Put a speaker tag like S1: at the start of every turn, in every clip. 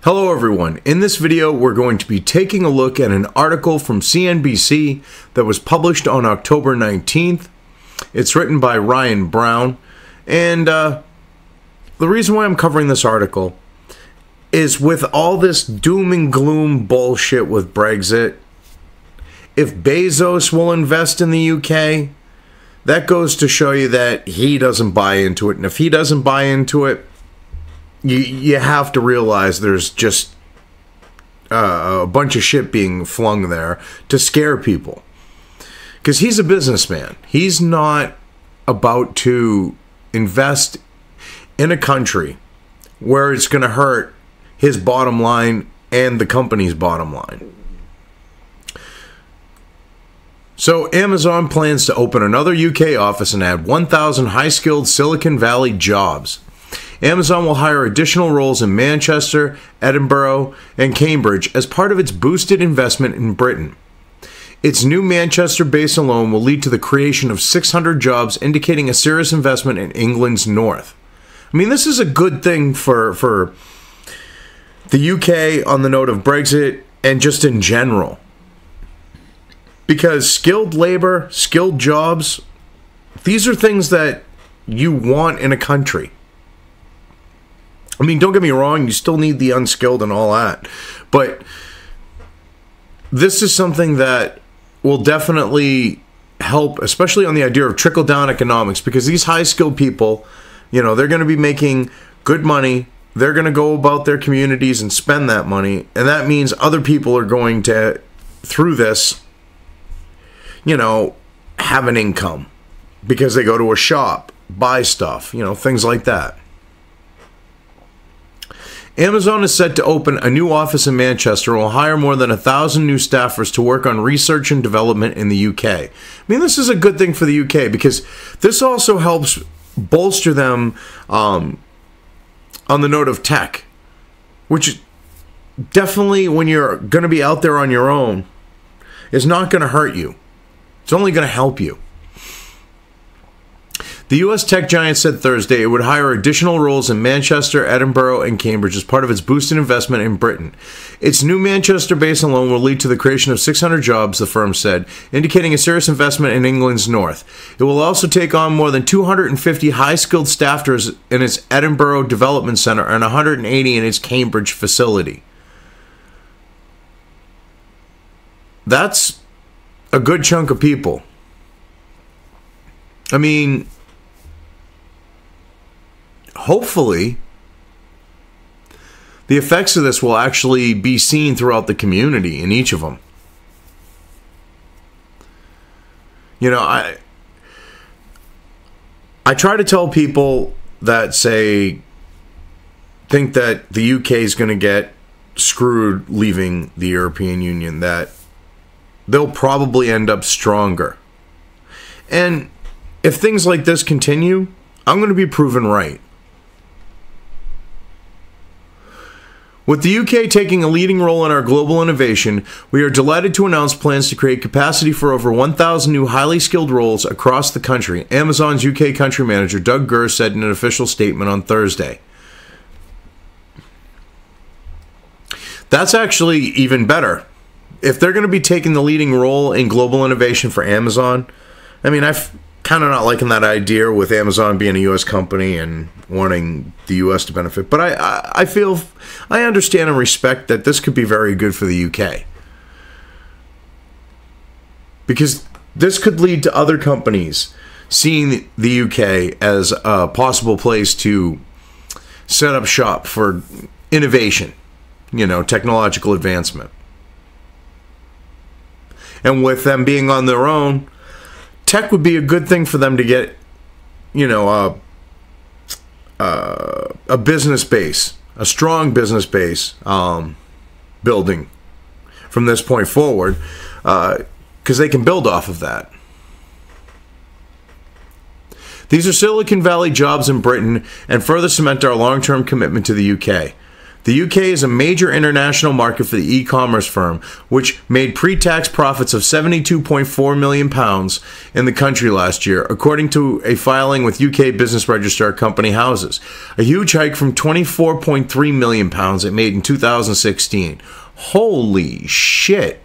S1: Hello everyone. In this video we're going to be taking a look at an article from CNBC that was published on October 19th. It's written by Ryan Brown, and the reason why I'm covering this article is with all this doom and gloom bullshit with Brexit. If Bezos will invest in the UK, that goes to show you that he doesn't buy into it, and if he doesn't buy into it, you have to realize there's just a bunch of shit being flung there to scare people. Because he's a businessman. He's not about to invest in a country where it's going to hurt his bottom line and the company's bottom line. So Amazon plans to open another UK office and add 1,000 high-skilled Silicon Valley jobs. Amazon will hire additional roles in Manchester, Edinburgh, and Cambridge as part of its boosted investment in Britain. Its new Manchester base alone will lead to the creation of 600 jobs, indicating a serious investment in England's north. I mean, this is a good thing for the UK on the note of Brexit and just in general. Because skilled labor, skilled jobs, these are things that you want in a country. I mean, don't get me wrong, you still need the unskilled and all that. But this is something that will definitely help, especially on the idea of trickle-down economics, because these high-skilled people, you know, they're going to be making good money. They're going to go about their communities and spend that money. And that means other people are going to, through this, you know, have an income because they go to a shop, buy stuff, you know, things like that. Amazon is set to open a new office in Manchester and will hire more than 1,000 new staffers to work on research and development in the UK. I mean, this is a good thing for the UK because this also helps bolster them on the note of tech, which definitely, when you're going to be out there on your own, is not going to hurt you. It's only going to help you. The U.S. tech giant said Thursday it would hire additional roles in Manchester, Edinburgh, and Cambridge as part of its boosted investment in Britain. Its new Manchester base alone will lead to the creation of 600 jobs, the firm said, indicating a serious investment in England's north. It will also take on more than 250 high-skilled staffers in its Edinburgh Development Centre and 180 in its Cambridge facility. That's a good chunk of people. I mean, hopefully, the effects of this will actually be seen throughout the community in each of them. You know, I try to tell people that think that the UK is going to get screwed leaving the European Union, that they'll probably end up stronger. And if things like this continue, I'm going to be proven right. With the UK taking a leading role in our global innovation, we are delighted to announce plans to create capacity for over 1,000 new highly skilled roles across the country, Amazon's UK country manager Doug Gurr said in an official statement on Thursday. That's actually even better. If they're going to be taking the leading role in global innovation for Amazon, I mean, I've kind of not liking that idea with Amazon being a U.S. company and wanting the U.S. to benefit. But I feel, I understand and respect that this could be very good for the UK. Because this could lead to other companies seeing the UK as a possible place to set up shop for innovation, you know, technological advancement. And with them being on their own, tech would be a good thing for them to get, you know, a business base, a strong business base building from this point forward, because they can build off of that. These are Silicon Valley jobs in Britain and further cement our long-term commitment to the UK. The UK is a major international market for the e-commerce firm, which made pre-tax profits of £72.4 million in the country last year, according to a filing with UK Business Registrar Company Houses. A huge hike from £24.3 million it made in 2016. Holy shit.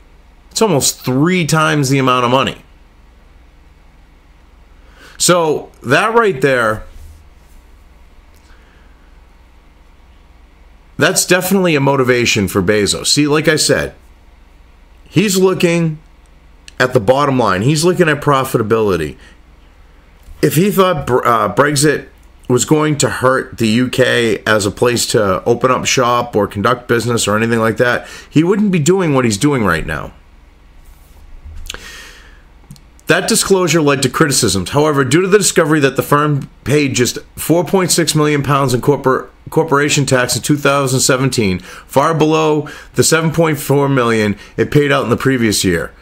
S1: It's almost 3 times the amount of money. So, that right there, that's definitely a motivation for Bezos. See, like I said, he's looking at the bottom line. He's looking at profitability. If he thought Brexit was going to hurt the UK as a place to open up shop or conduct business or anything like that, he wouldn't be doing what he's doing right now. That disclosure led to criticisms. However, due to the discovery that the firm paid just £4.6 million in corporation tax in 2017, far below the $7.4 million it paid out in the previous year.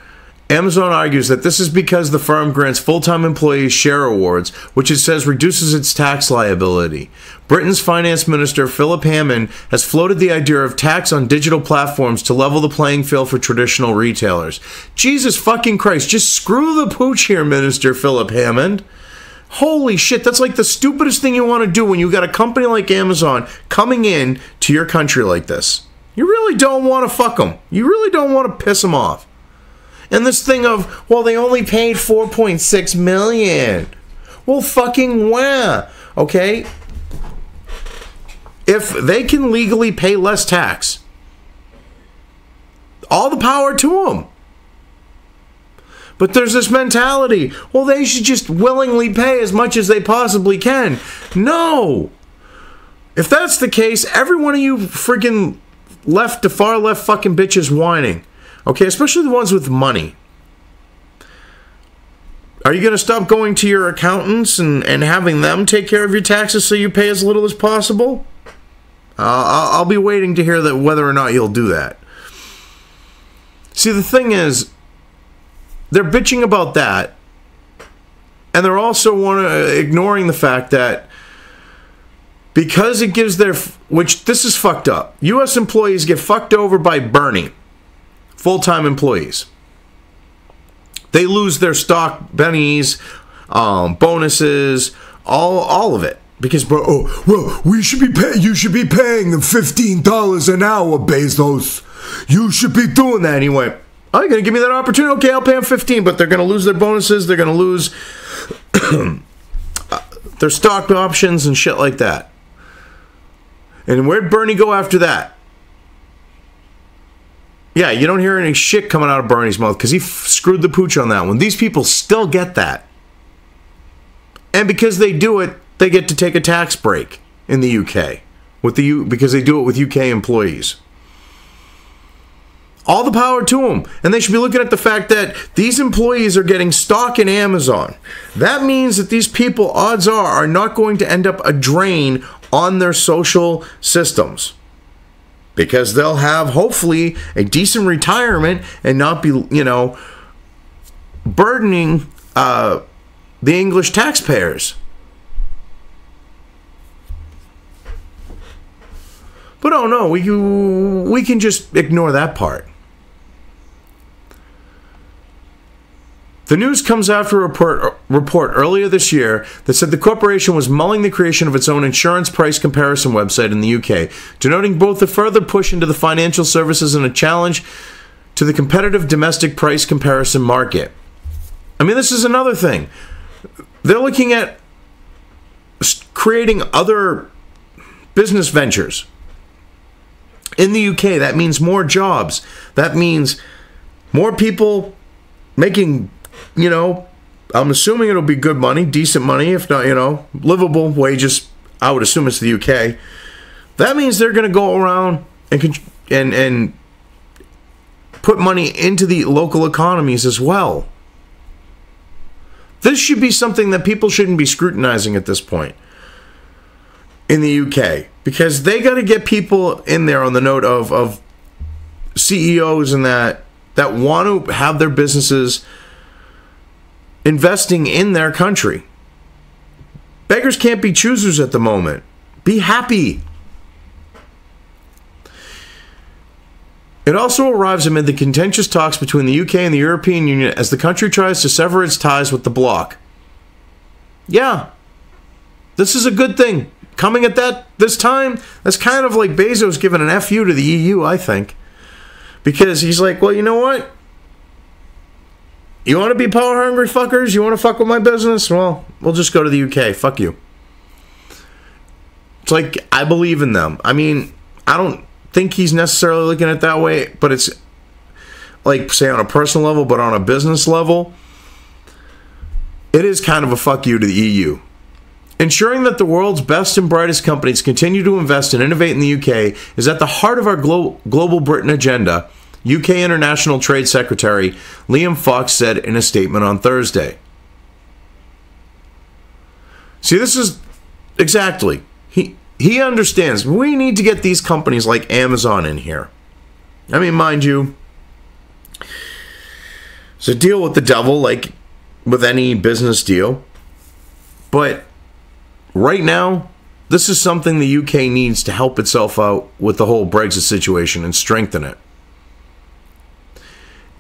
S1: Amazon argues that this is because the firm grants full-time employees share awards, which it says reduces its tax liability. Britain's finance minister, Philip Hammond, has floated the idea of tax on digital platforms to level the playing field for traditional retailers. Jesus fucking Christ, just screw the pooch here, Minister Philip Hammond. Holy shit, that's like the stupidest thing you want to do when you got a company like Amazon coming in to your country like this. You really don't want to fuck them. You really don't want to piss them off. And this thing of, well, they only paid $4.6 million. Well, fucking where? Okay? If they can legally pay less tax, all the power to them. But there's this mentality, well, they should just willingly pay as much as they possibly can. No! If that's the case, every one of you freaking left to far left fucking bitches whining. Okay, especially the ones with money. Are you going to stop going to your accountants and having them take care of your taxes so you pay as little as possible? I'll be waiting to hear that whether or not you'll do that. See, the thing is, they're bitching about that, and they're also ignoring the fact that because it gives their, which this is fucked up, U.S. employees get fucked over by Bernie. Full-time employees. They lose their stock bennies, bonuses, all of it. Because, bro, oh, well, you should be paying them $15 an hour, Bezos. You should be doing that. And he went, oh, you're going to give me that opportunity? Okay, I'll pay them $15, but they're going to lose their bonuses. They're going to lose their stock options and shit like that. And where'd Bernie go after that? Yeah, you don't hear any shit coming out of Bernie's mouth because he screwed the pooch on that one. These people still get that. And because they do it, they get to take a tax break in the UK because they do it with UK employees. All the power to them. And they should be looking at the fact that these employees are getting stock in Amazon. That means that these people, odds are not going to end up a drain on their social systems. Because they'll have, hopefully, a decent retirement and not be, burdening the English taxpayers. But oh no, we can just ignore that part. The news comes after a report earlier this year that said the corporation was mulling the creation of its own insurance price comparison website in the UK, denoting both a further push into the financial services and a challenge to the competitive domestic price comparison market. I mean, this is another thing. They're looking at creating other business ventures. In the UK, that means more jobs. That means more people making, I'm assuming it'll be good money, decent money, if not, livable wages. I would assume it's the UK. That means they're going to go around and put money into the local economies as well. This should be something that people shouldn't be scrutinizing at this point in the UK, because they got to get people in there on the note of CEOs and that want to have their businesses investing in their country. Beggars can't be choosers at the moment. Be happy. It also arrives amid the contentious talks between the UK and the European Union as the country tries to sever its ties with the bloc. Yeah, this is a good thing. Coming at this time, that's kind of like Bezos giving an FU to the EU, I think. Because he's like, well, you know what? You want to be power-hungry fuckers? You want to fuck with my business? Well, we'll just go to the UK. Fuck you. It's like, I believe in them. I mean, I don't think he's necessarily looking at it that way, but it's like, say, on a personal level, but on a business level, it is kind of a fuck you to the EU. Ensuring that the world's best and brightest companies continue to invest and innovate in the UK is at the heart of our Global Britain agenda, UK International Trade Secretary Liam Fox said in a statement on Thursday. See, this is exactly. He understands. We need to get these companies like Amazon in here. I mean, mind you, it's a deal with the devil, like with any business deal. But right now, this is something the UK needs to help itself out with the whole Brexit situation and strengthen it.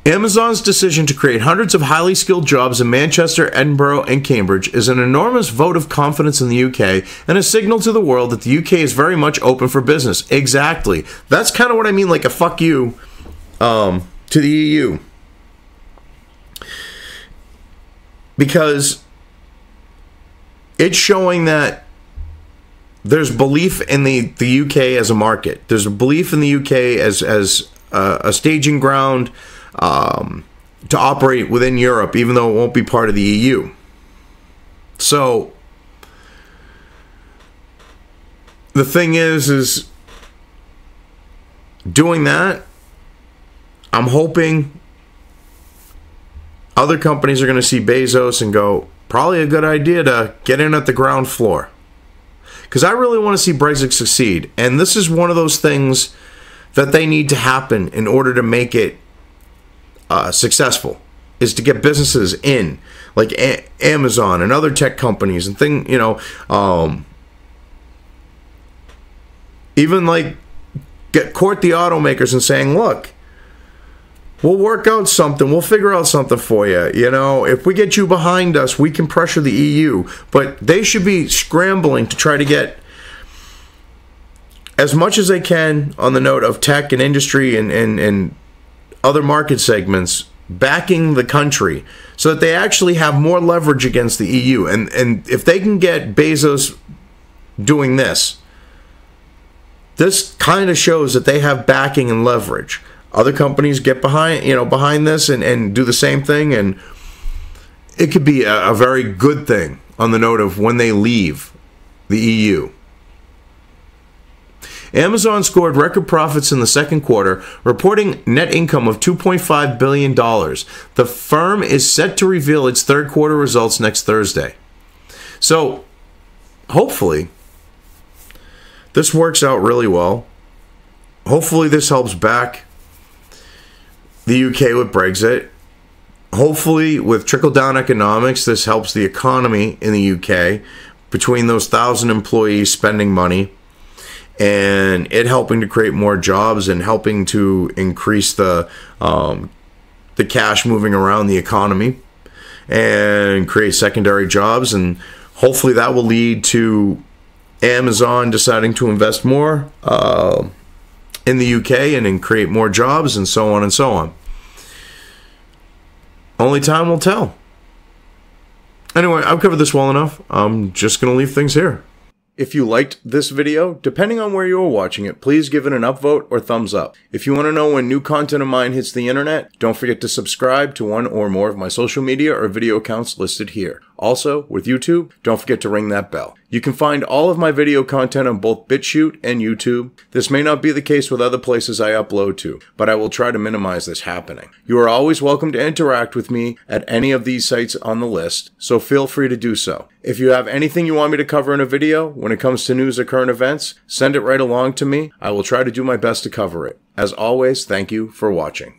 S1: Amazon's decision to create hundreds of highly skilled jobs in Manchester, Edinburgh, and Cambridge is an enormous vote of confidence in the UK and a signal to the world that the UK is very much open for business. Exactly. That's kind of what I mean, like a fuck you to the EU. Because it's showing that there's belief in the UK as a market. There's a belief in the UK as a staging ground to operate within Europe, even though it won't be part of the EU. So the thing is doing that, I'm hoping other companies are going to see Bezos and go, probably a good idea to get in at the ground floor. Because I really want to see Brexit succeed. And this is one of those things that they need to happen in order to make it successful, is to get businesses in, like Amazon and other tech companies and even like court the automakers and saying, look, we'll work out something. We'll figure out something for you. You know, if we get you behind us, we can pressure the EU. But they should be scrambling to try to get as much as they can on the note of tech and industry and other market segments backing the country so that they actually have more leverage against the EU. And if they can get Bezos doing this kind of shows that they have backing and leverage. Other companies get behind this and do the same thing, and it could be a very good thing on the note of when they leave the EU. Amazon scored record profits in the second quarter, reporting net income of $2.5 billion. The firm is set to reveal its third quarter results next Thursday. So, hopefully, this works out really well. Hopefully, this helps back the UK with Brexit. Hopefully, with trickle-down economics, this helps the economy in the UK between those 1,000 employees spending money and it helping to create more jobs and helping to increase the cash moving around the economy and create secondary jobs. And hopefully that will lead to Amazon deciding to invest more in the UK and create more jobs and so on and so on. Only time will tell. Anyway, I've covered this well enough. I'm just going to leave things here. If you liked this video, depending on where you are watching it, please give it an upvote or thumbs up. If you want to know when new content of mine hits the internet, don't forget to subscribe to one or more of my social media or video accounts listed here. Also, with YouTube, don't forget to ring that bell. You can find all of my video content on both BitChute and YouTube. This may not be the case with other places I upload to, but I will try to minimize this happening. You are always welcome to interact with me at any of these sites on the list, so feel free to do so. If you have anything you want me to cover in a video when it comes to news or current events, send it right along to me. I will try to do my best to cover it. As always, thank you for watching.